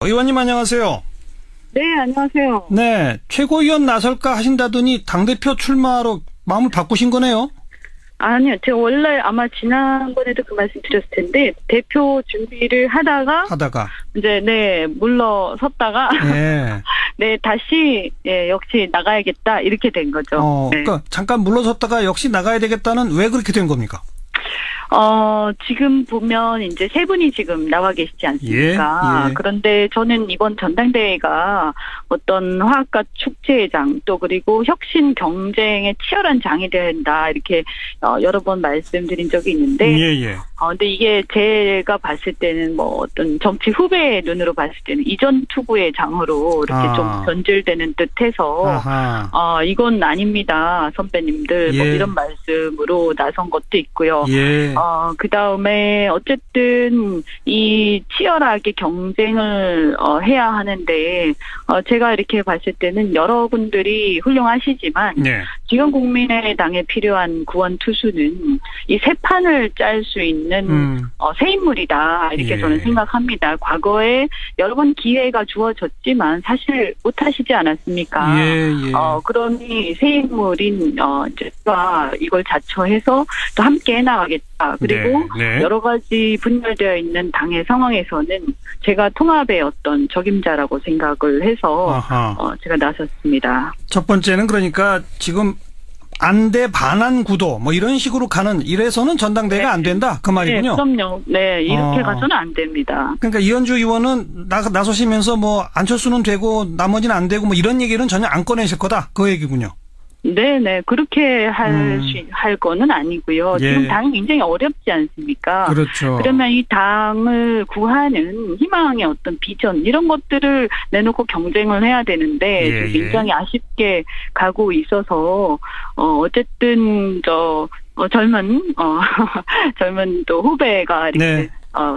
의원님 안녕하세요. 네, 안녕하세요. 네, 최고위원 나설까 하신다더니 당대표 출마로 마음을 바꾸신 거네요? 아니요, 제가 원래 아마 지난번에도 그 말씀 드렸을 텐데, 대표 준비를 하다가, 이제, 네, 물러섰다가, 네. 네, 다시, 예, 역시 나가야겠다, 이렇게 된 거죠. 네. 그러니까 잠깐 물러섰다가 역시 나가야 되겠다는 왜 그렇게 된 겁니까? 지금 보면 이제 세 분이 지금 나와 계시지 않습니까? 예. 그런데 저는 이번 전당대회가 어떤 화학과 축제의 장, 또 그리고 혁신 경쟁의 치열한 장이 된다, 이렇게 여러 번 말씀드린 적이 있는데, 근데 이게 제가 봤을 때는 뭐 어떤 정치 후배의 눈으로 봤을 때는 이전 투구의 장으로 이렇게 좀 변질되는 듯해서, 이건 아닙니다, 선배님들. 뭐 이런 말씀으로 나선 것도 있고요. 그 다음에 어쨌든 이 치열하게 경쟁을 해야 하는데, 제가 이렇게 봤을 때는 여러분들이 훌륭하시지만, 지금 국민의당에 필요한 구원 투수는 이 새 판을 짤 수 있는 새 인물이다, 이렇게 저는 생각합니다. 과거에 여러 번 기회가 주어졌지만 사실 못하시지 않았습니까? 그러니 새 인물인 제가 이걸 자처해서 또 함께 해나가겠다. 그리고 여러 가지 분열되어 있는 당의 상황에서는 제가 통합의 어떤 적임자라고 생각을 해서 제가 나섰습니다. 첫 번째는 그러니까 지금 안대 반한 구도 뭐 이런 식으로 가는, 이래서는 전당대회가 안 된다, 그 말이군요. 네, 그럼요. 네, 이렇게 가서는 안 됩니다. 그러니까 이현주 의원은 나서시면서 뭐 안철수는 되고 나머지는 안 되고 뭐 이런 얘기는 전혀 안 꺼내실 거다, 그 얘기군요. 네네, 그렇게 할 거는 아니고요. 지금 당이 굉장히 어렵지 않습니까? 그렇죠. 그러면 이 당을 구하는 희망의 어떤 비전, 이런 것들을 내놓고 경쟁을 해야 되는데, 굉장히 아쉽게 가고 있어서, 어쨌든, 젊은 또 후배가 이렇게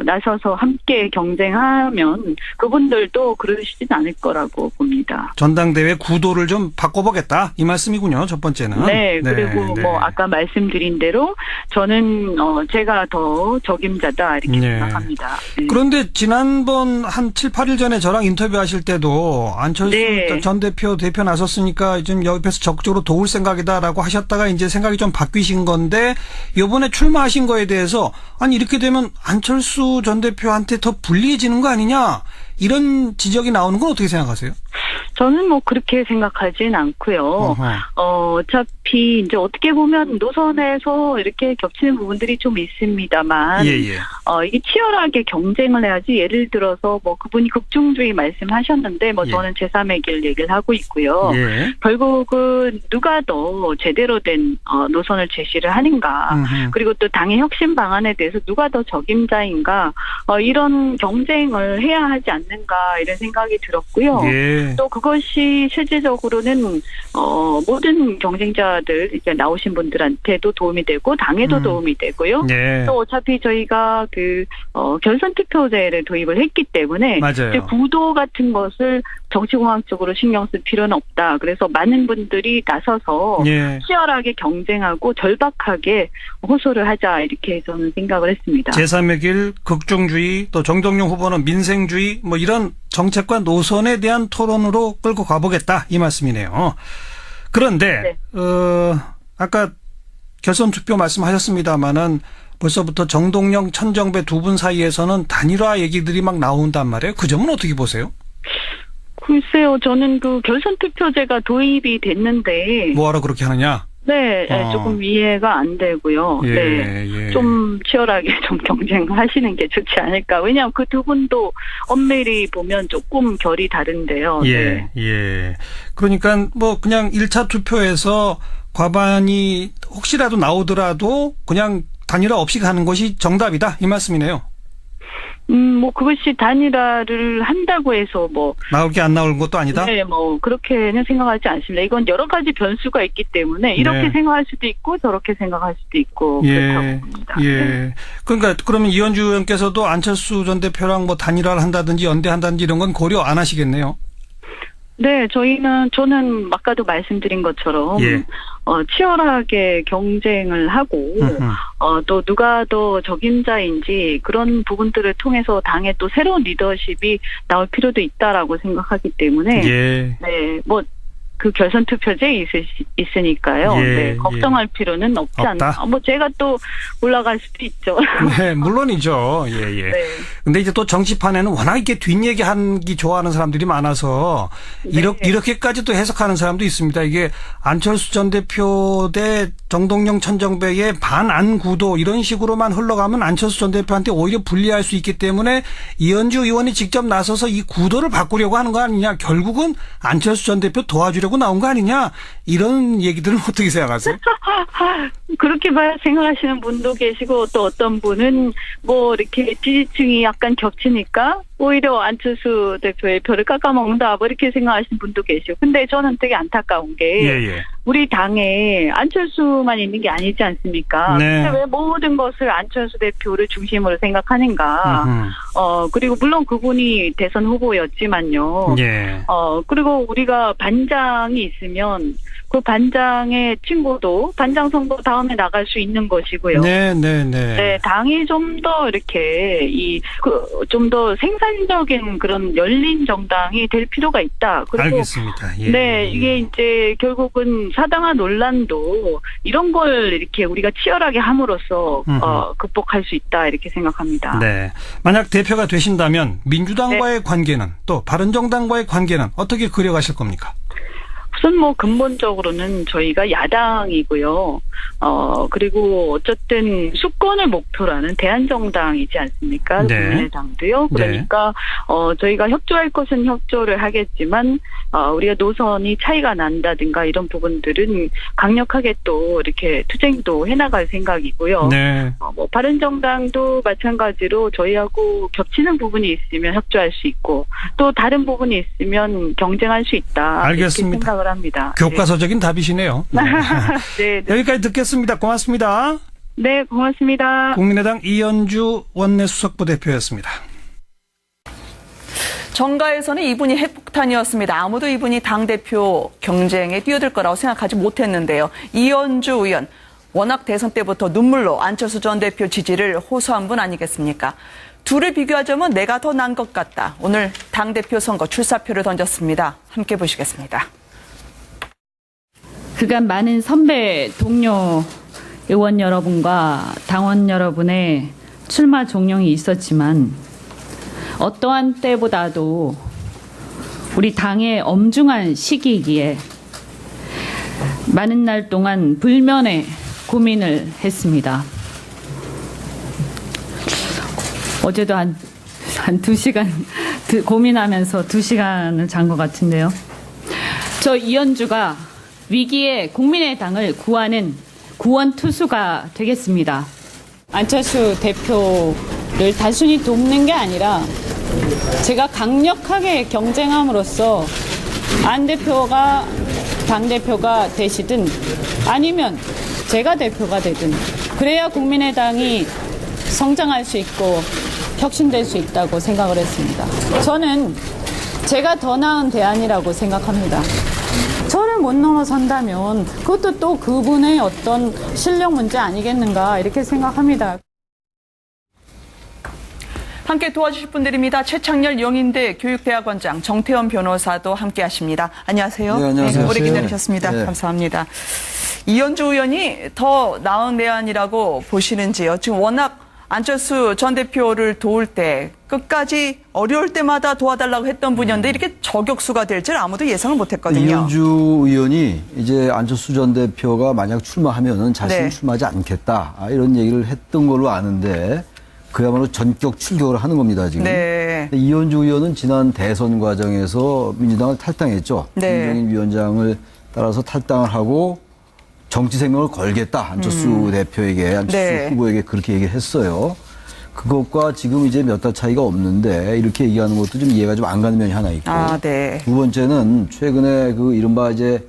나서서 함께 경쟁하면 그분들도 그러시진 않을 거라고 봅니다. 전당대회 구도를 좀 바꿔보겠다, 이 말씀이군요, 첫 번째는. 네, 그리고 뭐 아까 말씀드린 대로 저는 제가 더 적임자다, 이렇게 생각합니다. 그런데 지난번 한 7, 8일 전에 저랑 인터뷰하실 때도 안철수 전 대표 나섰으니까 좀 옆에서 적극적으로 도울 생각이다라고 하셨다가 이제 생각이 좀 바뀌신 건데, 이번에 출마하신 거에 대해서 아니 이렇게 되면 안철수 전 대표한테 더 불리해지는 거 아니냐, 이런 지적이 나오는 건 어떻게 생각하세요? 저는 뭐 그렇게 생각하진 않고요. 어차피 이제 어떻게 보면 노선에서 이렇게 겹치는 부분들이 좀 있습니다만, 이게 치열하게 경쟁을 해야지. 예를 들어서 뭐 그분이 극중주의 말씀하셨는데, 뭐 저는 제3의 길 얘기를 하고 있고요. 결국은 누가 더 제대로 된 노선을 제시를 하는가, 그리고 또 당의 혁신 방안에 대해서 누가 더 적임자인가, 이런 경쟁을 해야 하지 않는가, 이런 생각이 들었고요. 또 그것이 실질적으로는 모든 경쟁자들 이제 나오신 분들한테도 도움이 되고 당에도 도움이 되고요. 또 어차피 저희가 결선 투표제를 도입을 했기 때문에 이제 구도 같은 것을 정치공학적으로 신경 쓸 필요는 없다. 그래서 많은 분들이 나서서 치열하게 경쟁하고 절박하게 호소를 하자, 이렇게 저는 생각을 했습니다. 제3의 길, 극중주의, 또 정동영 후보는 민생주의, 뭐 이런 정책과 노선에 대한 토론으로 끌고 가보겠다, 이 말씀이네요. 그런데 아까 결선 투표 말씀하셨습니다마는 벌써부터 정동영, 천정배 두 분 사이에서는 단일화 얘기들이 막 나온단 말이에요. 그 점은 어떻게 보세요? 글쎄요, 저는 그 결선 투표제가 도입이 됐는데 뭐하러 그렇게 하느냐? 조금 이해가 안 되고요. 좀 치열하게 좀 경쟁하시는 게 좋지 않을까. 왜냐하면 그 두 분도 엄밀히 보면 조금 결이 다른데요. 그러니까 뭐 그냥 1차 투표에서 과반이 혹시라도 나오더라도 그냥 단일화 없이 가는 것이 정답이다, 이 말씀이네요. 뭐 그것이 단일화를 한다고 해서 뭐 나올 게 안 나올 것도 아니다. 네, 뭐 그렇게는 생각하지 않습니다. 이건 여러 가지 변수가 있기 때문에 이렇게 생각할 수도 있고 저렇게 생각할 수도 있고 그렇다고 봅니다. 그러니까 그러면 이현주 의원께서도 안철수 전 대표랑 뭐 단일화를 한다든지 연대한다든지 이런 건 고려 안 하시겠네요. 네, 저는 아까도 말씀드린 것처럼, 예. 치열하게 경쟁을 하고, 또 누가 더 적임자인지 그런 부분들을 통해서 당에 또 새로운 리더십이 나올 필요도 있다라고 생각하기 때문에, 예. 네, 그 결선 투표제에 있으니까요. 예, 네, 걱정할 필요는 없지 않나. 제가 또 올라갈 수도 있죠. 네, 물론이죠. 예, 예. 네. 근데 이제 또 정치판에는 워낙 이렇게 뒷얘기 하기 좋아하는 사람들이 많아서 네. 이렇게까지 또 해석하는 사람도 있습니다. 이게 안철수 전 대표 대 정동영 천정배의 반안 구도 이런 식으로만 흘러가면 안철수 전 대표한테 오히려 불리할 수 있기 때문에 이현주 의원이 직접 나서서 이 구도를 바꾸려고 하는 거 아니냐. 결국은 안철수 전 대표 도와주려고 나온 거 아니냐. 이런 얘기들은 어떻게 생각하세요? 그렇게 생각하시는 분도 계시고 또 어떤 분은 이렇게 지지층이 약간 겹치니까 오히려 안철수 대표의 표를 깎아먹는다 이렇게 생각하시는 분도 계시고 근데 저는 되게 안타까운 게 우리 당에 안철수만 있는 게 아니지 않습니까? 네. 근데 왜 모든 것을 안철수 대표를 중심으로 생각하는가? 그리고 물론 그분이 대선 후보였지만요. 예. 그리고 우리가 반장이 있으면 그 반장의 친구도 반장 선거 다음에 나갈 수 있는 것이고요. 네, 당이 좀 더 이렇게 좀 더 생산적인 그런 열린 정당이 될 필요가 있다. 그리고 알겠습니다. 예. 네, 이게 이제 결국은 사당화 논란도 이런 걸 이렇게 우리가 치열하게 함으로써 극복할 수 있다 이렇게 생각합니다. 네, 만약 대표가 되신다면 민주당과의 관계는 또 바른정당과의 관계는 어떻게 그려가실 겁니까? 우선 근본적으로는 저희가 야당이고요. 그리고 어쨌든 수권을 목표로 하는 대한정당이지 않습니까? 네. 국민의당도요. 그러니까 저희가 협조할 것은 협조를 하겠지만 우리가 노선이 차이가 난다든가 이런 부분들은 강력하게 또 이렇게 투쟁도 해나갈 생각이고요. 네. 바른정당도 마찬가지로 저희하고 겹치는 부분이 있으면 협조할 수 있고 또 다른 부분이 있으면 경쟁할 수 있다. 알겠습니다. 이렇게 생각을 합니다. 교과서적인 답이시네요. 네. 네. 여기까지 듣겠습니다. 고맙습니다. 네, 고맙습니다. 국민의당 이현주 원내수석부 대표였습니다. 정가에서는 이분이 핵폭탄이었습니다. 아무도 이분이 당대표 경쟁에 뛰어들 거라고 생각하지 못했는데요. 이현주 의원, 워낙 대선 때부터 눈물로 안철수 전 대표 지지를 호소한 분 아니겠습니까? 둘을 비교하자면 내가 더 난 것 같다. 오늘 당대표 선거 출사표를 던졌습니다. 함께 보시겠습니다. 그간 많은 선배, 동료 의원 여러분과 당원 여러분의 출마 종용이 있었지만 어떠한 때보다도 우리 당의 엄중한 시기이기에 많은 날 동안 불면의 고민을 했습니다. 어제도 한 2시간 고민하면서 2시간을 잔 것 같은데요. 저 이현주가 위기에 국민의당을 구하는 구원 투수가 되겠습니다. 안철수 대표를 단순히 돕는 게 아니라 제가 강력하게 경쟁함으로써 안 대표가 당대표가 되시든 아니면 제가 대표가 되든 그래야 국민의당이 성장할 수 있고 혁신될 수 있다고 생각을 했습니다. 저는 제가 더 나은 대안이라고 생각합니다. 저를 못 넘어선다면 그것도 또 그분의 어떤 실력 문제 아니겠는가 이렇게 생각합니다. 함께 도와주실 분들입니다. 최창렬 영인대 교육대학원장, 정태원 변호사도 함께 하십니다. 안녕하세요. 네, 안녕하세요. 네, 오래 기다리셨습니다. 네. 감사합니다. 이현주 의원이 더 나은 대안이라고 보시는지요? 지금 워낙 안철수 전 대표를 도울 때 끝까지 어려울 때마다 도와달라고 했던 분이었는데 이렇게 저격수가 될 줄 아무도 예상을 못했거든요. 이현주 의원이 이제 안철수 전 대표가 만약 출마하면은 자신은 네. 출마하지 않겠다 이런 얘기를 했던 걸로 아는데 그야말로 전격 출격을 하는 겁니다 지금. 네. 이현주 의원은 지난 대선 과정에서 민주당을 탈당했죠. 네. 김종인 위원장을 따라서 탈당을 하고 정치 생명을 걸겠다. 안철수 대표에게, 안철수 네. 후보에게 그렇게 얘기를 했어요. 그것과 지금 이제 몇 달 차이가 없는데 이렇게 얘기하는 것도 좀 이해가 좀 안 가는 면이 하나 있고. 네. 두 번째는 최근에 그 이른바 이제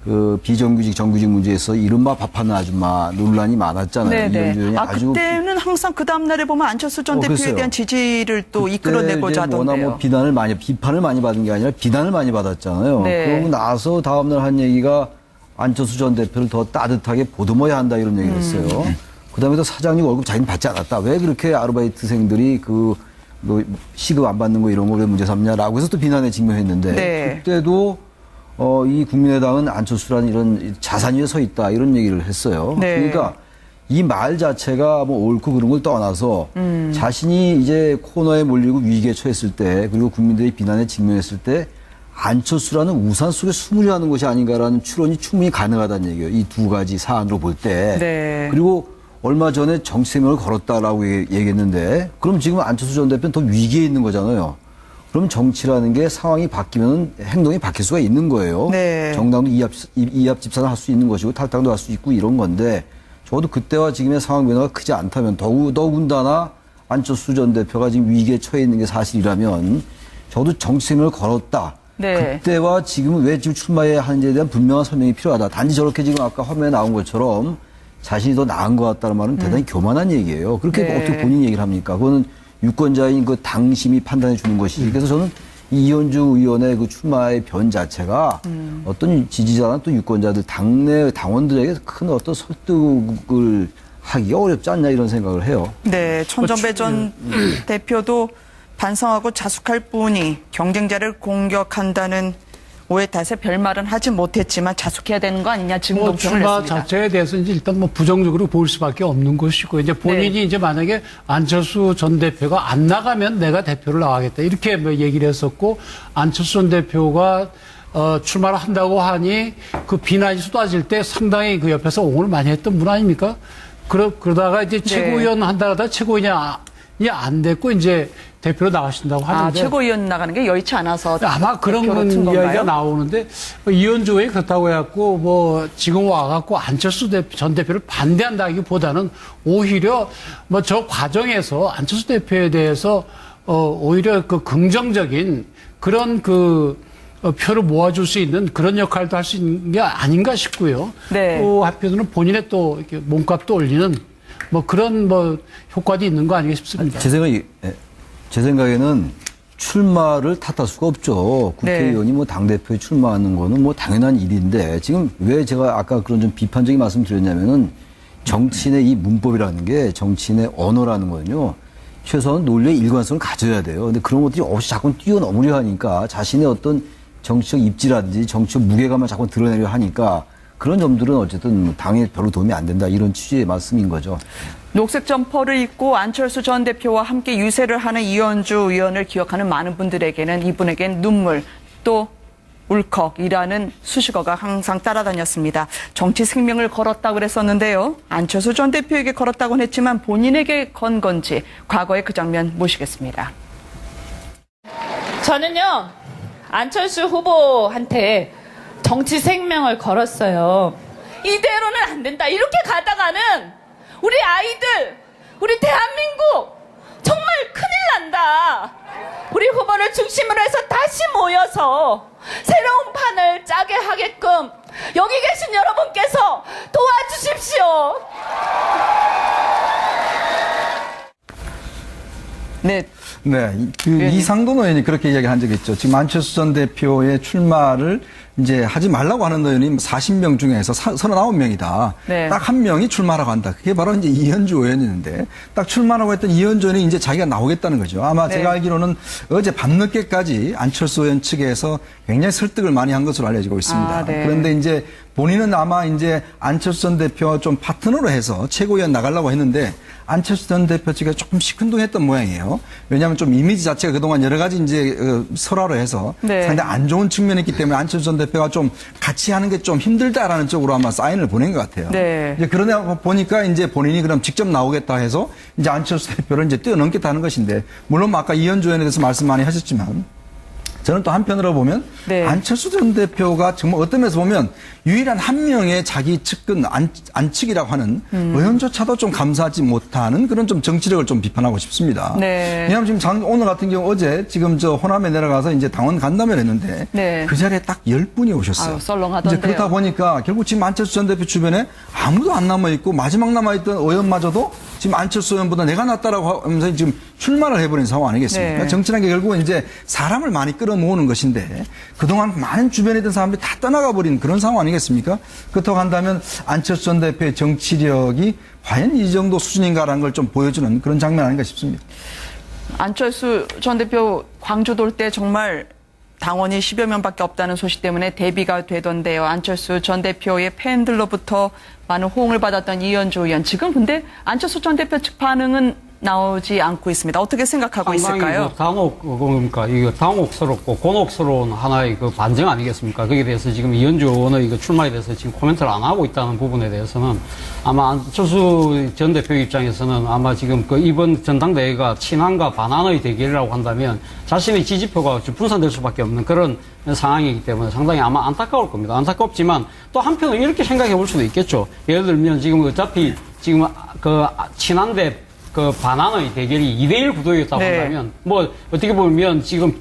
그 비정규직 정규직 문제에서 이른바 밥하는 아줌마 논란이 많았잖아요. 이현주 의원이 아주 그때는 항상 그 다음 날에 보면 안철수 전 대표에 글쎄요. 대한 지지를 또 이끌어내고자 워낙 뭐 하던데요. 비판을 많이 받은 게 아니라 비난을 많이 받았잖아요. 네. 그러고 나서 다음날 한 얘기가 안철수 전 대표를 더 따뜻하게 보듬어야 한다 이런 얘기를 했어요. 그다음에 또 사장님 월급 자기는 받지 않았다. 왜 그렇게 아르바이트생들이 뭐 시급 안 받는 거 이런 걸 왜 문제 삼냐라고 해서 또 비난에 직면했는데 네. 그때도 이 국민의당은 안철수라는 이런 자산 위에 서 있다 이런 얘기를 했어요. 네. 그러니까 이 말 자체가 뭐 옳고 그런 걸 떠나서 자신이 이제 코너에 몰리고 위기에 처했을 때 그리고 국민들의 비난에 직면했을 때 안철수라는 우산 속에 숨으려 하는 것이 아닌가라는 추론이 충분히 가능하다는 얘기예요. 이 두 가지 사안으로 볼 때. 네. 그리고 얼마 전에 정치생명을 걸었다라고 얘기했는데 그럼 지금 안철수 전 대표는 더 위기에 있는 거잖아요. 그럼 정치라는 게 상황이 바뀌면 행동이 바뀔 수가 있는 거예요. 네. 정당도 이합 집산을 할 수 있는 것이고 탈당도 할 수 있고 이런 건데 적어도 그때와 지금의 상황 변화가 크지 않다면 더군다나 안철수 전 대표가 지금 위기에 처해 있는 게 사실이라면 적어도 정치생명을 걸었다. 네. 그때와 지금은 왜 지금 출마해야 하는지에 대한 분명한 설명이 필요하다. 단지 저렇게 지금 아까 화면에 나온 것처럼 자신이 더 나은 것 같다는 말은 대단히 교만한 얘기예요. 그렇게 네. 어떻게 본인 얘기를 합니까? 그거는 유권자인 그 당심이 판단해 주는 것이지. 그래서 저는 이현주 의원의 그 출마의 변 자체가 어떤 지지자나 또 유권자들, 당내 당원들에게 큰 어떤 설득을 하기가 어렵지 않냐 이런 생각을 해요. 네, 천정배 전 대표도 반성하고 자숙할 뿐이 경쟁자를 공격한다는 오해 탓에 별말은 하지 못했지만 자숙해야 되는 거 아니냐 지금 뭐 논평을 출마 냈습니다. 자체에 대해서 이제 일단 뭐 부정적으로 볼 수밖에 없는 것이고 이제 본인이 네. 이제 만약에 안철수 전 대표가 안 나가면 내가 대표를 나가겠다 이렇게 뭐 얘기를 했었고 안철수 전 대표가 출마를 한다고 하니 그 비난이 쏟아질 때 상당히 그 옆에서 옹호를 많이 했던 분 아닙니까? 그러다가 이제 최고위원 한다가 최고위원이 안 됐고 이제 대표로 나가신다고 하는데 최고위원 나가는 게 여의치 않아서 아마 그런 대표로 튼 이야기가 건가요? 나오는데 이현주 의원이 그렇다고 해갖고 뭐 지금 와갖고 안철수 전 대표를 반대한다기보다는 오히려 뭐 저 과정에서 안철수 대표에 대해서 오히려 그 긍정적인 그런 표를 모아줄 수 있는 그런 역할도 할 수 있는 게 아닌가 싶고요. 네. 또 한편으로는 본인의 또 이렇게 몸값도 올리는 뭐 그런 뭐 효과도 있는 거 아니겠 싶습니다. 제 생각에는 출마를 탓할 수가 없죠. 국회의원이 뭐 당대표에 출마하는 거는 뭐 당연한 일인데 지금 왜 제가 아까 그런 좀 비판적인 말씀 드렸냐면은 정치인의 이 문법이라는 게 정치인의 언어라는 거는요. 최소한 논리의 일관성을 가져야 돼요. 근데 그런 것들이 없이 자꾸 뛰어넘으려 하니까 자신의 어떤 정치적 입지라든지 정치적 무게감을 자꾸 드러내려 하니까 그런 점들은 어쨌든 당에 별로 도움이 안 된다 이런 취지의 말씀인 거죠. 녹색 점퍼를 입고 안철수 전 대표와 함께 유세를 하는 이현주 의원을 기억하는 많은 분들에게는 이분에겐 눈물 또 울컥이라는 수식어가 항상 따라다녔습니다. 정치 생명을 걸었다고 그랬었는데요. 안철수 전 대표에게 걸었다고는 했지만 본인에게 건 건지 과거의 그 장면 모시겠습니다. 저는요, 안철수 후보한테 정치 생명을 걸었어요. 이대로는 안 된다. 이렇게 가다가는 우리 아이들, 우리 대한민국 정말 큰일 난다. 우리 후보를 중심으로 해서 다시 모여서 새로운 판을 짜게 하게끔 여기 계신 여러분께서 도와주십시오. 네. 네, 이상돈 의원이 그렇게 이야기한 적이 있죠. 지금 안철수 전 대표의 출마를 이제 하지 말라고 하는 의원이 40명 중에서 39명이다. 네. 딱 한 명이 출마라고 한다. 그게 바로 이제 이현주 의원이었는데 딱 출마라고 했던 이현주 의원이 이제 자기가 나오겠다는 거죠. 아마 네. 제가 알기로는 어제 밤늦게까지 안철수 의원 측에서 굉장히 설득을 많이 한 것으로 알려지고 있습니다. 네. 그런데 이제 본인은 아마 이제 안철수 전 대표와 좀 파트너로 해서 최고위원 나가려고 했는데 안철수 전 대표 측에 조금 시큰둥했던 모양이에요. 왜냐하면 좀 이미지 자체가 그동안 여러 가지 이제 설화로 해서 네. 상당히 안 좋은 측면이 있기 때문에 안철수 전 대표가 좀 같이 하는 게 좀 힘들다라는 쪽으로 아마 사인을 보낸 것 같아요. 네. 이제 그러다 보니까 이제 본인이 그럼 직접 나오겠다 해서 이제 안철수 대표를 이제 뛰어넘겠다는 것인데 물론 아까 이현주 의원에 대해서 말씀 많이 하셨지만 저는 또 한편으로 보면 네. 안철수 전 대표가 정말 어떤 면에서 보면 유일한 한 명의 자기 측근 안측이라고 하는 의원조차도 좀 감사하지 못하는 그런 좀 정치력을 좀 비판하고 싶습니다. 네. 왜냐하면 지금 오늘 같은 경우 어제 지금 저 호남에 내려가서 이제 당원 간담회를 했는데 네. 그 자리에 딱 10분이 오셨어요. 아유, 썰렁하던데요. 이제 그렇다 보니까 결국 지금 안철수 전 대표 주변에 아무도 안 남아있고 마지막 남아있던 의원마저도 지금 안철수 의원보다 내가 낫다라고 하면서 지금 출마를 해버린 상황 아니겠습니까? 네. 정치라는 게 결국은 이제 사람을 많이 끌어모으는 것인데 그동안 많은 주변에 있던 사람들이 다 떠나가 버린 그런 상황 아니겠습니까? 그렇다고 한다면 안철수 전 대표의 정치력이 과연 이 정도 수준인가라는 걸 좀 보여주는 그런 장면 아닌가 싶습니다. 안철수 전 대표 광주 돌 때 정말 당원이 10여 명밖에 없다는 소식 때문에 대비가 되던데요. 안철수 전 대표의 팬들로부터 많은 호응을 받았던 이현주 의원. 지금 근데 안철수 전 대표 측 반응은 나오지 않고 있습니다. 어떻게 생각하고 있을까요? 그러니까 이거 당혹스럽고 곤혹스러운 하나의 그 반증 아니겠습니까? 거기에 대해서 지금 이현주 의원의 그 출마에 대해서 지금 코멘트를 안 하고 있다는 부분에 대해서는 아마 안철수 전 대표 입장에서는 아마 지금 그 이번 전당대회가 친한과 반한의 대결이라고 한다면 자신의 지지표가 분산될 수밖에 없는 그런 상황이기 때문에 상당히 아마 안타까울 겁니다. 안타깝지만 또 한편으로 이렇게 생각해 볼 수도 있겠죠. 예를 들면 지금 어차피 지금 그 친한데 그 반한의 대결이 2대1 구도였다고 네. 한다면 뭐 어떻게 보면 지금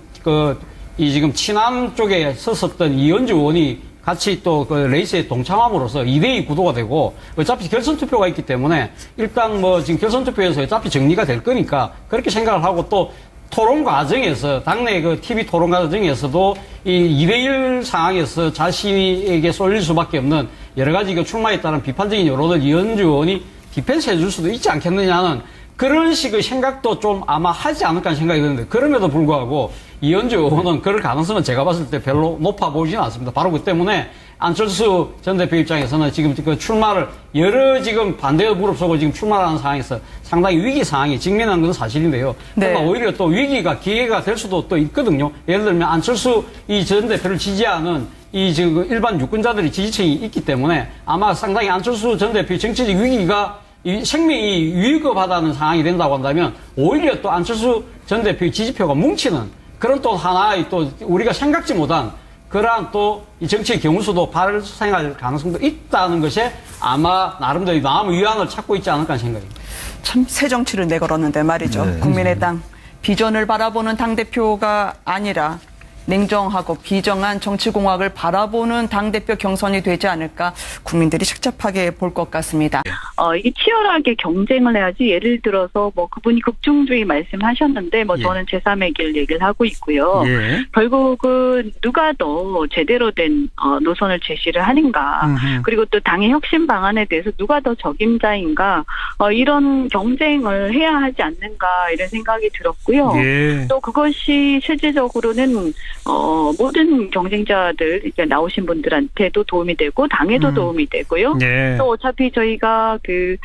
지금 친한 쪽에 섰었던 이현주 의원이 같이 또 그 레이스에 동참함으로써 2대2 구도가 되고 어차피 결선 투표가 있기 때문에 일단 뭐 지금 결선 투표에서 어차피 정리가 될 거니까 그렇게 생각을 하고 또 토론 과정에서 당내 그 TV 토론 과정에서도 이 2대1 상황에서 자신에게 쏠릴 수밖에 없는 여러 가지 그 출마에 따른 비판적인 여론을 이현주 의원이 디펜스 해줄 수도 있지 않겠느냐는 그런 식의 생각도 좀 아마 하지 않을까 생각이 드는데 그럼에도 불구하고 이현주 의원은 그럴 가능성은 제가 봤을 때 별로 높아 보이지는 않습니다. 바로 그 때문에 안철수 전 대표 입장에서는 지금 그 출마를 여러 지금 반대의 무릅쓰고 지금 출마하는 상황에서 상당히 위기 상황에 직면한 건 사실인데요. 네. 그러나 오히려 또 위기가 기회가 될 수도 또 있거든요. 예를 들면 안철수 이 전 대표를 지지하는 이 지금 일반 유권자들의 지지층이 있기 때문에 아마 상당히 안철수 전 대표의 정치적 위기가 이 생명이 위급하다는 상황이 된다고 한다면 오히려 또 안철수 전 대표의 지지표가 뭉치는 그런 또 하나의 또 우리가 생각지 못한 그러한 또 이 정치의 경우수도 발생할 가능성도 있다는 것이 아마 나름대로 마음 위안을 찾고 있지 않을까 생각입니다. 참 새 정치를 내걸었는데 말이죠. 네. 국민의당 비전을 바라보는 당대표가 아니라 냉정하고 비정한 정치공학을 바라보는 당대표 경선이 되지 않을까 국민들이 착잡하게 볼 것 같습니다. 이게 치열하게 경쟁을 해야지 예를 들어서 뭐 그분이 극중주의 말씀하셨는데 뭐 저는 제3의 길 얘기를 하고 있고요. 결국은 누가 더 제대로 된 노선을 제시를 하는가 그리고 또 당의 혁신 방안에 대해서 누가 더 적임자인가 이런 경쟁을 해야 하지 않는가 이런 생각이 들었고요. 또 그것이 실질적으로는 모든 경쟁자들 이제 나오신 분들한테도 도움이 되고 당에도 도움이 되고요. 또 어차피 저희가 그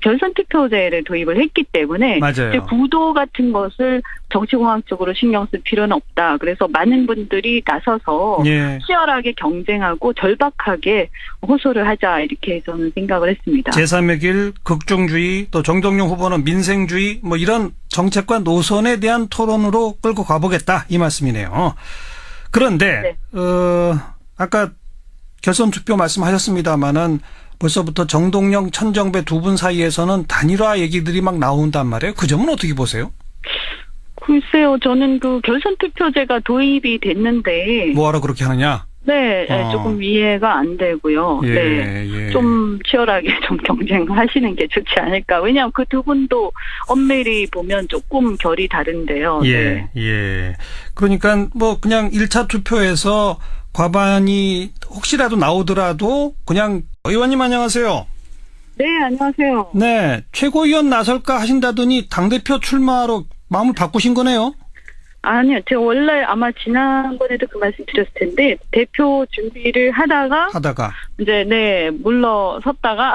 결선 투표제를 도입을 했기 때문에 이제 구도 같은 것을 정치공학적으로 신경 쓸 필요는 없다. 그래서 많은 분들이 나서서 치열하게 경쟁하고 절박하게 호소를 하자 이렇게 저는 생각을 했습니다. 제3의 길, 극중주의, 또 정동영 후보는 민생주의 뭐 이런 정책과 노선에 대한 토론으로 끌고 가보겠다 이 말씀이네요. 그런데 아까 결선 투표 말씀하셨습니다마는 벌써부터 정동영, 천정배 두 분 사이에서는 단일화 얘기들이 막 나온단 말이에요. 그 점은 어떻게 보세요? 글쎄요, 저는 그 결선 투표제가 도입이 됐는데 뭐하러 그렇게 하느냐? 네, 조금 이해가 안 되고요. 좀 치열하게 좀 경쟁하시는 게 좋지 않을까. 왜냐하면 그 두 분도 엄밀히 보면 조금 결이 다른데요. 그러니까 뭐 그냥 1차 투표에서 과반이 혹시라도 나오더라도 그냥 의원님 안녕하세요. 네, 안녕하세요. 네, 최고위원 나설까 하신다더니 당대표 출마로 마음을 바꾸신 거네요. 아니요. 제가 원래 아마 지난번에도 그 말씀 드렸을 텐데 대표 준비를 하다가 이제 물러섰다가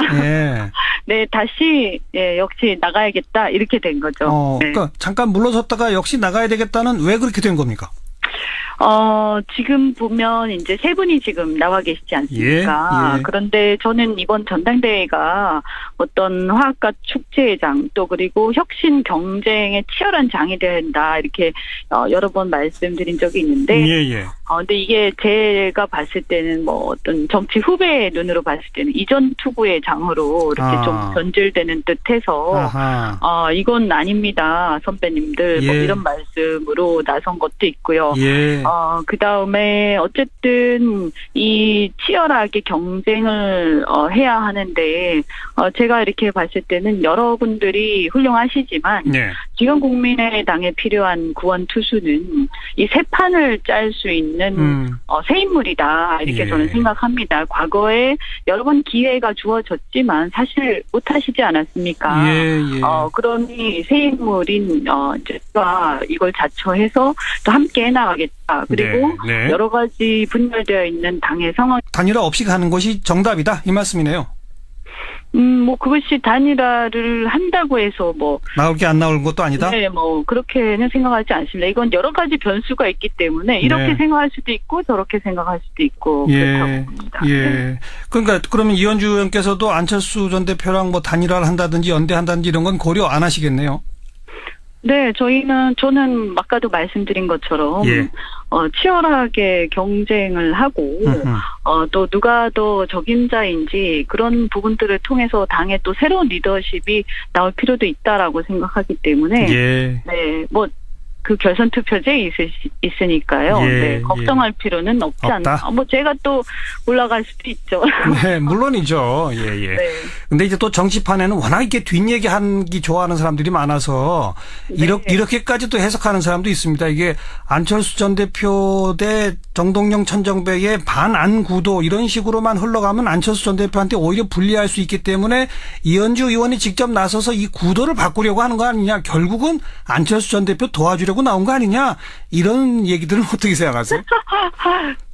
다시 역시 나가야겠다 이렇게 된 거죠. 그러니까 잠깐 물러섰다가 역시 나가야 되겠다는 왜 그렇게 된 겁니까? 지금 보면 이제 세 분이 지금 나와 계시지 않습니까? 예, 예. 그런데 저는 이번 전당대회가 어떤 화학과 축제의 장, 또 그리고 혁신 경쟁의 치열한 장이 된다, 이렇게 여러 번 말씀드린 적이 있는데, 예. 근데 이게 제가 봤을 때는 뭐 어떤 정치 후배의 눈으로 봤을 때는 이전 투구의 장으로 이렇게 좀 변질되는 듯해서, 이건 아닙니다, 선배님들. 예. 뭐 이런 말씀으로 나선 것도 있고요. 예. 그 다음에 어쨌든 이 치열하게 경쟁을 해야 하는데, 제가 이렇게 봤을 때는 여러분들이 훌륭하시지만, 네. 지금 국민의당에 필요한 구원 투수는 이 새 판을 짤 수 있는 새 인물이다, 이렇게 예. 저는 생각합니다. 과거에 여러 번 기회가 주어졌지만 사실 못하시지 않았습니까? 예. 그러니 새 인물인 제가 이걸 자처해서 또 함께 해나가겠다. 그리고 네. 여러 가지 분열되어 있는 당의 상황. 단일화 없이 가는 것이 정답이다, 이 말씀이네요. 뭐 그것이 단일화를 한다고 해서 뭐 나올 게 안 나올 것도 아니다? 네, 뭐 그렇게는 생각하지 않습니다. 이건 여러 가지 변수가 있기 때문에 이렇게 네. 생각할 수도 있고 저렇게 생각할 수도 있고 그렇다고 봅니다. 예. 그러니까 그러면 이현주 의원께서도 안철수 전 대표랑 뭐 단일화를 한다든지 연대한다든지 이런 건 고려 안 하시겠네요? 네, 저는 아까도 말씀드린 것처럼 예. 치열하게 경쟁을 하고 또 누가 더 적임자인지 그런 부분들을 통해서 당에 또 새로운 리더십이 나올 필요도 있다라고 생각하기 때문에 예. 네, 뭐 그 결선 투표제에 있으니까요. 예, 네, 걱정할 필요는 없지 없다. 않나. 뭐 제가 또 올라갈 수도 있죠. 네, 물론이죠. 예. 네. 근데 이제 또 정치판에는 워낙 이렇게 뒷얘기하기 좋아하는 사람들이 많아서 네. 이렇게까지 또 해석하는 사람도 있습니다. 이게 안철수 전 대표 대 정동영 천정배의 반안 구도 이런 식으로만 흘러가면 안철수 전 대표한테 오히려 불리할 수 있기 때문에 이현주 의원이 직접 나서서 이 구도를 바꾸려고 하는 거 아니냐. 결국은 안철수 전 대표 도와주려고 나온 거 아니냐. 이런 얘기들은 어떻게 생각하세요?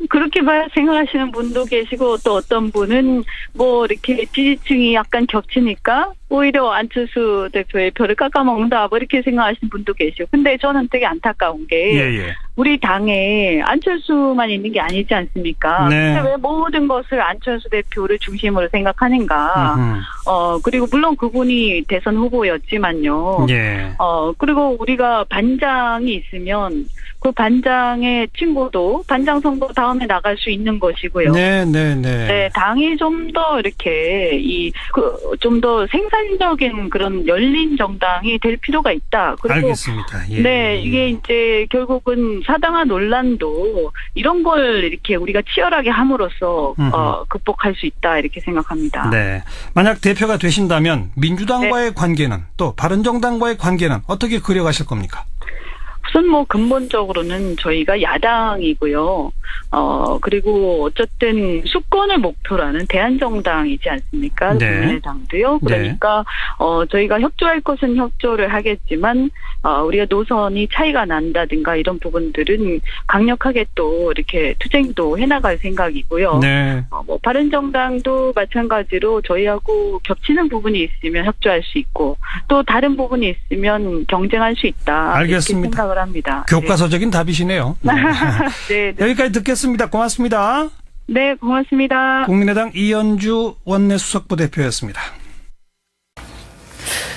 그렇게 생각하시는 분도 계시고 또 어떤 분은 뭐 이렇게 지지층이 약간 겹치니까 오히려 안철수 대표의 표를 깎아먹는다, 뭐 이렇게 생각하시는 분도 계시고. 근데 저는 되게 안타까운 게 우리 당에 안철수만 있는 게 아니지 않습니까? 네. 근데 왜 모든 것을 안철수 대표를 중심으로 생각하는가? 그리고 물론 그분이 대선 후보였지만요. 예. 그리고 우리가 반장이 있으면 그 반장의 친구도 반장 선거 다음에 나갈 수 있는 것이고요. 네, 당이 좀 더 이렇게 좀 더 생산적인 그런 열린 정당이 될 필요가 있다. 그리고 알겠습니다. 예. 네, 이게 이제 결국은 사당화 논란도 이런 걸 이렇게 우리가 치열하게 함으로써 극복할 수 있다, 이렇게 생각합니다. 네. 만약 대표가 되신다면 민주당과의 관계는 또 바른정당과의 관계는 어떻게 그려가실 겁니까? 우선 뭐 근본적으로는 저희가 야당이고요. 그리고 어쨌든 수권을 목표로 하는 대한정당이지 않습니까? 네. 국민의당도요. 그러니까 저희가 협조할 것은 협조를 하겠지만 우리가 노선이 차이가 난다든가 이런 부분들은 강력하게 또 이렇게 투쟁도 해나갈 생각이고요. 네. 뭐 바른정당도 마찬가지로 저희하고 겹치는 부분이 있으면 협조할 수 있고 또 다른 부분이 있으면 경쟁할 수 있다. 알겠습니다. 이렇게 생각을 합니다. 교과서적인 답이시네요. 네. 여기까지 듣겠습니다. 고맙습니다. 네, 고맙습니다. 국민의당 이현주 원내수석부 대표였습니다.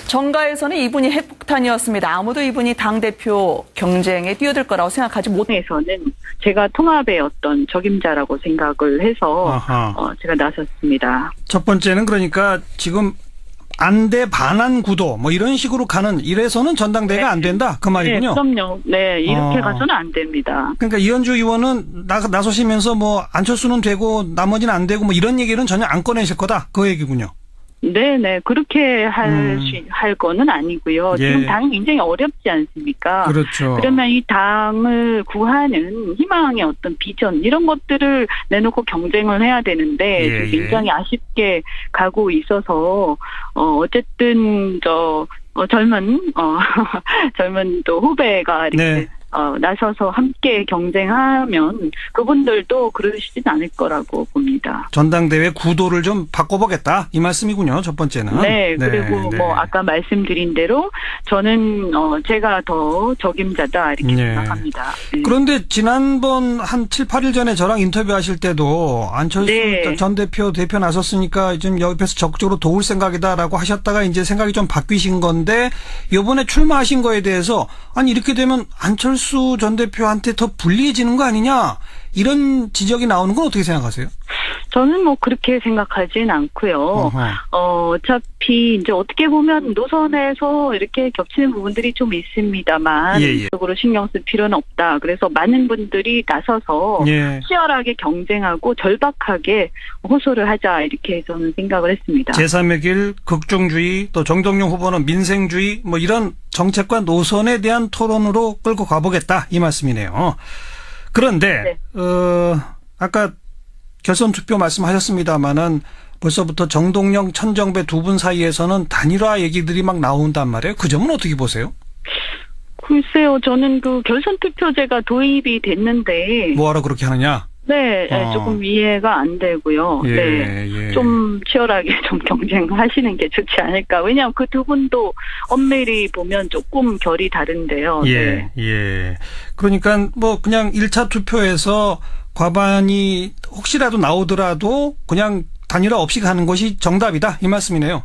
정가에서는 이분이 핵폭탄이었습니다. 아무도 이분이 당대표 경쟁에 뛰어들 거라고 생각하지 못해서는 제가 통합의 어떤 적임자라고 생각을 해서 제가 나섰습니다. 첫 번째는 그러니까 지금 안대 반한 구도 뭐 이런 식으로 가는 이래서는 전당대회가 안 된다 그 말이군요. 네, 그럼요. 네, 이렇게 가서는 안 됩니다. 그러니까 이현주 의원은 나서시면서 뭐 안철수는 되고 나머지는 안 되고 뭐 이런 얘기는 전혀 안 꺼내실 거다 그 얘기군요. 네네, 그렇게 할 거는 아니고요. 예. 지금 당이 굉장히 어렵지 않습니까? 그렇죠. 그러면 이 당을 구하는 희망의 어떤 비전, 이런 것들을 내놓고 경쟁을 해야 되는데, 굉장히 아쉽게 가고 있어서, 어쨌든, 젊은 또 후배가 이렇게 나서서 함께 경쟁하면 그분들도 그러시진 않을 거라고 봅니다. 전당대회 구도를 좀 바꿔보겠다 이 말씀이군요. 첫 번째는. 네, 그리고 뭐 아까 말씀드린 대로 저는 제가 더 적임자다 이렇게 생각합니다. 네. 그런데 지난번 한 7, 8일 전에 저랑 인터뷰하실 때도 안철수 전 대표 나섰으니까 좀 옆에서 적극적으로 도울 생각이다라고 하셨다가 이제 생각이 좀 바뀌신 건데 이번에 출마하신 거에 대해서 아니 이렇게 되면 안철수 전 대표한테 더 불리해지는 거 아니냐 이런 지적이 나오는 건 어떻게 생각하세요? 저는 뭐 그렇게 생각하진 않고요. 어차피 이제 어떻게 보면 노선에서 이렇게 겹치는 부분들이 좀 있습니다만 적으로 신경 쓸 필요는 없다. 그래서 많은 분들이 나서서 치열하게 경쟁하고 절박하게 호소를 하자 이렇게 저는 생각을 했습니다. 제3의 길, 극중주의, 또 정동영 후보는 민생주의 뭐 이런 정책과 노선에 대한 토론으로 끌고 가보겠다 이 말씀이네요. 그런데 아까 결선 투표 말씀하셨습니다마는 벌써부터 정동영, 천정배 두 분 사이에서는 단일화 얘기들이 막 나온단 말이에요. 그 점은 어떻게 보세요? 글쎄요, 저는 그 결선 투표제가 도입이 됐는데 뭐하러 그렇게 하느냐? 네, 조금 이해가 안 되고요. 좀 치열하게 좀 경쟁하시는 게 좋지 않을까. 왜냐하면 그 두 분도 엄밀히 보면 조금 결이 다른데요. 그러니까 뭐 그냥 1차 투표에서 과반이 혹시라도 나오더라도 그냥 단일화 없이 가는 것이 정답이다 이 말씀이네요.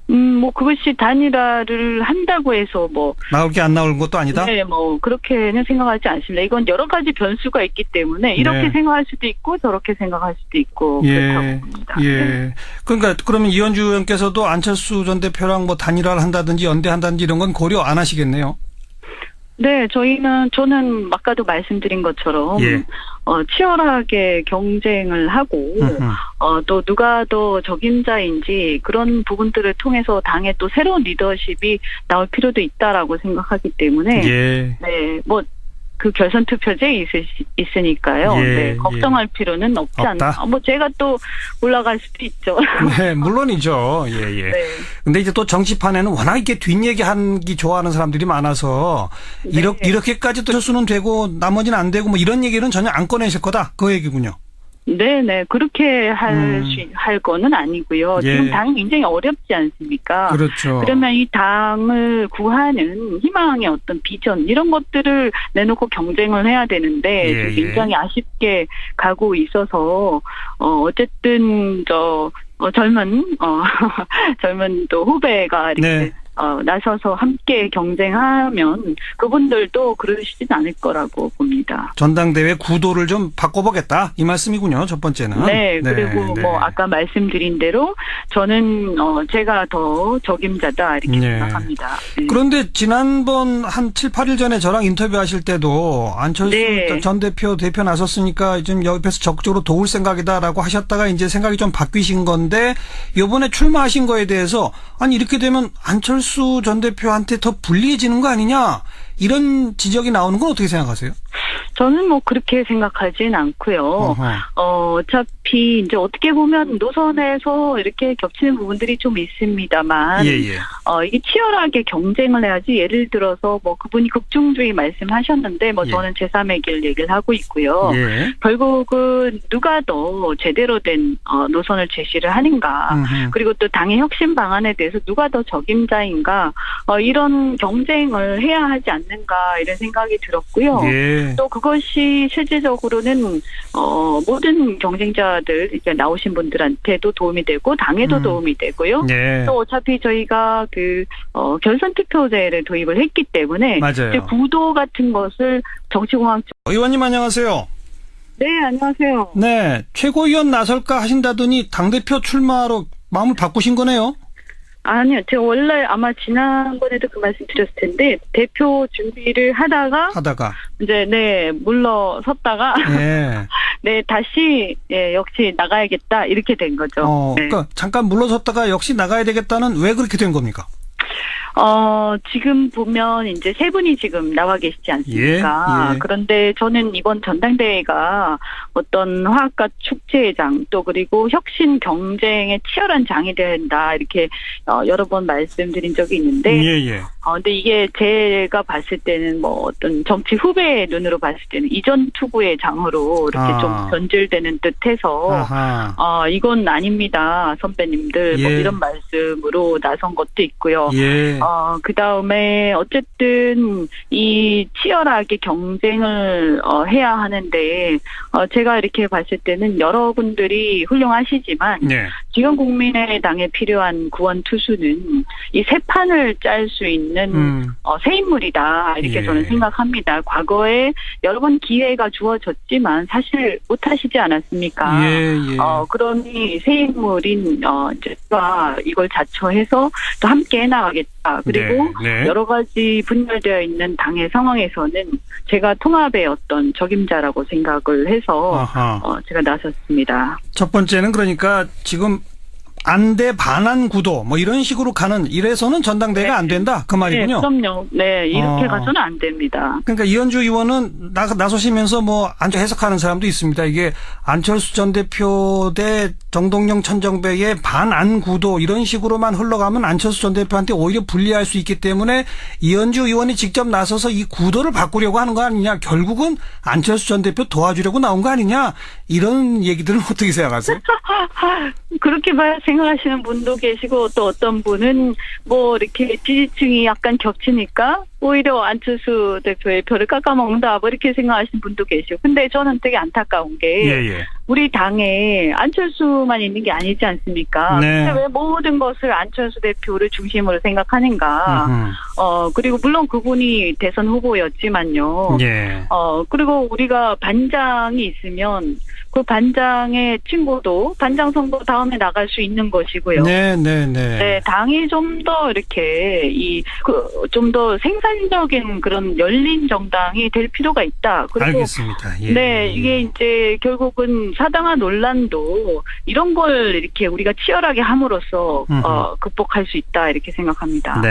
뭐 그것이 단일화를 한다고 해서 뭐 나올 게 안 나올 것도 아니다. 네, 뭐 그렇게는 생각하지 않습니다. 이건 여러 가지 변수가 있기 때문에 이렇게 생각할 수도 있고 저렇게 생각할 수도 있고 그렇다고 봅니다. 그러니까 그러면 이현주 의원께서도 안철수 전 대표랑 뭐 단일화를 한다든지 연대한다든지 이런 건 고려 안 하시겠네요. 네, 저는 아까도 말씀드린 것처럼 치열하게 경쟁을 하고 또 누가 더 적임자인지 그런 부분들을 통해서 당에 또 새로운 리더십이 나올 필요도 있다라고 생각하기 때문에 뭐 그 결선 투표제 있으니까요. 걱정할 필요는 없지 않나. 뭐 제가 또 올라갈 수도 있죠. 네, 물론이죠. 근데 이제 또 정치판에는 워낙 이렇게 뒷얘기하기 좋아하는 사람들이 많아서 이렇게까지 또 실수는 되고 나머지는 안 되고 뭐 이런 얘기는 전혀 안 꺼내실 거다. 그 얘기군요. 네네. 그렇게 할 거는 아니고요. 지금 당이 굉장히 어렵지 않습니까? 그렇죠. 그러면 이 당을 구하는 희망의 어떤 비전, 이런 것들을 내놓고 경쟁을 해야 되는데, 굉장히 아쉽게 가고 있어서, 어쨌든, 젊은 또 후배가 이렇게 나서서 함께 경쟁하면 그분들도 그러시진 않을 거라고 봅니다. 전당대회 구도를 좀 바꿔보겠다 이 말씀이군요. 첫 번째는. 네, 그리고 뭐 아까 말씀드린 대로 저는 제가 더 적임자다 이렇게 생각합니다. 그런데 지난번 한 7, 8일 전에 저랑 인터뷰하실 때도 안철수 전 대표 나섰으니까 좀 옆에서 적극적으로 도울 생각이다라고 하셨다가 이제 생각이 좀 바뀌신 건데 이번에 출마하신 거에 대해서 아니 이렇게 되면 안철수 전 대표한테 더 불리해지는 거 아니냐 이런 지적이 나오는 건 어떻게 생각하세요? 저는 뭐 그렇게 생각하진 않고요. 어차피 이제 어떻게 보면 노선에서 이렇게 겹치는 부분들이 좀 있습니다만, 이게 치열하게 경쟁을 해야지. 예를 들어서 뭐 그분이 극중주의 말씀하셨는데, 뭐 저는 제3의 길 얘기를 하고 있고요. 결국은 누가 더 제대로 된 노선을 제시를 하는가, 그리고 또 당의 혁신 방안에 대해서 누가 더 적임자인가, 이런 경쟁을 해야 하지 않는가 이런 생각이 들었고요. 또 그것이 실질적으로는 모든 경쟁자들 이제 나오신 분들한테도 도움이 되고 당에도 도움이 되고요. 또 어차피 저희가 그 결선 투표제를 도입을 했기 때문에 이제 구도 같은 것을 정치공학적 의원님 안녕하세요. 네, 안녕하세요. 네, 최고위원 나설까 하신다더니 당대표 출마로 마음을 바꾸신 거네요. 아니요. 제가 원래 아마 지난번에도 그 말씀 드렸을 텐데, 대표 준비를 하다가 이제, 물러섰다가, 다시, 역시 나가야겠다, 이렇게 된 거죠. 그러니까 잠깐 물러섰다가 역시 나가야 되겠다는 왜 그렇게 된 겁니까? 지금 보면 이제 세 분이 지금 나와 계시지 않습니까? 예. 그런데 저는 이번 전당대회가 어떤 화학과 축제의 장, 또 그리고 혁신 경쟁의 치열한 장이 된다, 이렇게 여러 번 말씀드린 적이 있는데, 근데 이게 제가 봤을 때는 뭐 어떤 정치 후배의 눈으로 봤을 때는 이전 투구의 장으로 이렇게 좀 변질되는 듯해서, 이건 아닙니다, 선배님들. 뭐 이런 말씀으로 나선 것도 있고요. 그 다음에 어쨌든 이 치열하게 경쟁을 해야 하는데, 제가 이렇게 봤을 때는 여러분들이 훌륭하시지만, 지금 국민의당에 필요한 구원 투수는 이 새 판을 짤 수 있는 새 인물이다, 이렇게 저는 생각합니다. 과거에 여러 번 기회가 주어졌지만 사실 못하시지 않았습니까? 그러니 새 인물인 제가 이걸 자처해서 또 함께 해나가겠다. 그리고 여러 가지 분열되어 있는 당의 상황에서는 제가 통합의 어떤 적임자라고 생각을 해서 제가 나섰습니다. 첫 번째는 그러니까 지금 안대 반환 구도 뭐 이런 식으로 가는, 이래서는 전당대회가 안 된다, 그 말이군요. 그럼요. 이렇게 가서는 안 됩니다. 그러니까 이현주 의원은 나서시면서 뭐 해석하는 사람도 있습니다. 이게 안철수 전 대표 대 정동영 천정배의 반안 구도 이런 식으로만 흘러가면 안철수 전 대표한테 오히려 불리할 수 있기 때문에 이현주 의원이 직접 나서서 이 구도를 바꾸려고 하는 거 아니냐, 결국은 안철수 전 대표 도와주려고 나온 거 아니냐, 이런 얘기들은 어떻게 생각하세요? 그렇게 생각하시는 분도 계시고, 또 어떤 분은 뭐 이렇게 지지층이 약간 겹치니까 오히려 안철수 대표의 표를 깎아먹는다, 뭐 이렇게 생각하시는 분도 계시고. 근데 저는 되게 안타까운 게 우리 당에 안철수만 있는 게 아니지 않습니까? 근데 왜 모든 것을 안철수 대표를 중심으로 생각하는가? 그리고 물론 그분이 대선 후보였지만요. 그리고 우리가 반장이 있으면 그 반장의 친구도 반장 선거 다음에 나갈 수 있는 것이고요. 당이 좀 더 이렇게 좀 더 생산적인 그런 열린 정당이 될 필요가 있다. 그리고 알겠습니다. 이게 이제 결국은 사당화 논란도 이런 걸 이렇게 우리가 치열하게 함으로써 극복할 수 있다, 이렇게 생각합니다.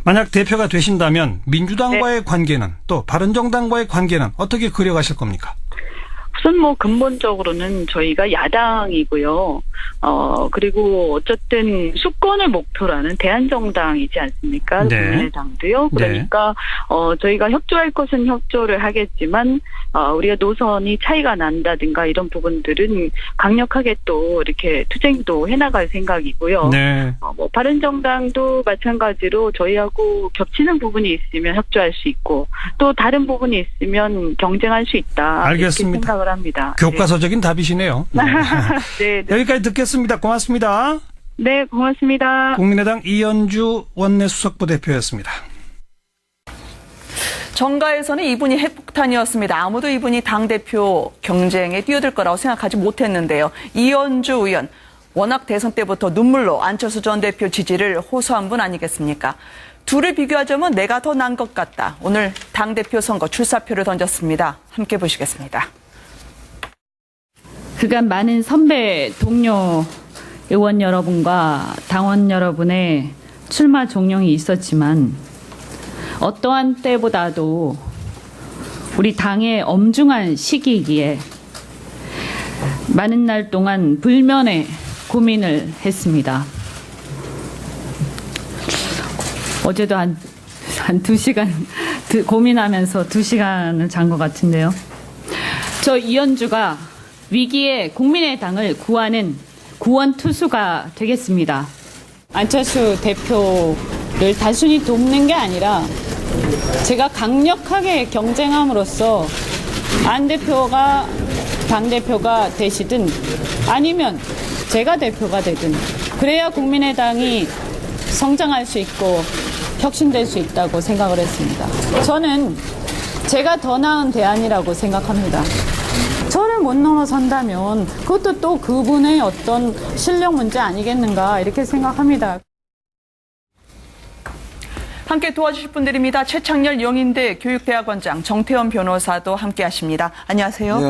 만약 대표가 되신다면 민주당과의 관계는, 또 바른정당과의 관계는 어떻게 그려가실 겁니까? 우선 뭐 근본적으로는 저희가 야당이고요. 그리고 어쨌든 수권을 목표로 하는 대한정당이지 않습니까? 국민의당도요. 그러니까 저희가 협조할 것은 협조를 하겠지만 우리가 노선이 차이가 난다든가 이런 부분들은 강력하게 또 이렇게 투쟁도 해나갈 생각이고요. 뭐 바른정당도 마찬가지로 저희하고 겹치는 부분이 있으면 협조할 수 있고, 또 다른 부분이 있으면 경쟁할 수 있다. 알겠습니다. 이렇게 생각을 합니다. 교과서적인 답이시네요. 여기까지 듣겠습니다. 고맙습니다. 네, 고맙습니다. 국민의당 이현주 원내수석부 대표였습니다. 정가에서는 이분이 핵폭탄이었습니다. 아무도 이분이 당대표 경쟁에 뛰어들 거라고 생각하지 못했는데요. 이현주 의원, 워낙 대선 때부터 눈물로 안철수 전 대표 지지를 호소한 분 아니겠습니까? 둘을 비교하자면 내가 더 난 것 같다. 오늘 당대표 선거 출사표를 던졌습니다. 함께 보시겠습니다. 그간 많은 선배, 동료 의원 여러분과 당원 여러분의 출마 종용이 있었지만 어떠한 때보다도 우리 당의 엄중한 시기이기에 많은 날 동안 불면의 고민을 했습니다. 어제도 한 2시간 고민하면서 2시간을 잔 것 같은데요. 저 이현주가 위기에 국민의당을 구하는 구원 투수가 되겠습니다. 안철수 대표를 단순히 돕는 게 아니라 제가 강력하게 경쟁함으로써 안 대표가 당대표가 되시든 아니면 제가 대표가 되든 그래야 국민의당이 성장할 수 있고 혁신될 수 있다고 생각을 했습니다. 저는 제가 더 나은 대안이라고 생각합니다. 저를 못 넘어선다면 그것도 또 그분의 어떤 실력 문제 아니겠는가 이렇게 생각합니다. 함께 도와주실 분들입니다. 최창렬 영인대 교육대학원장, 정태원 변호사도 함께 하십니다. 안녕하세요.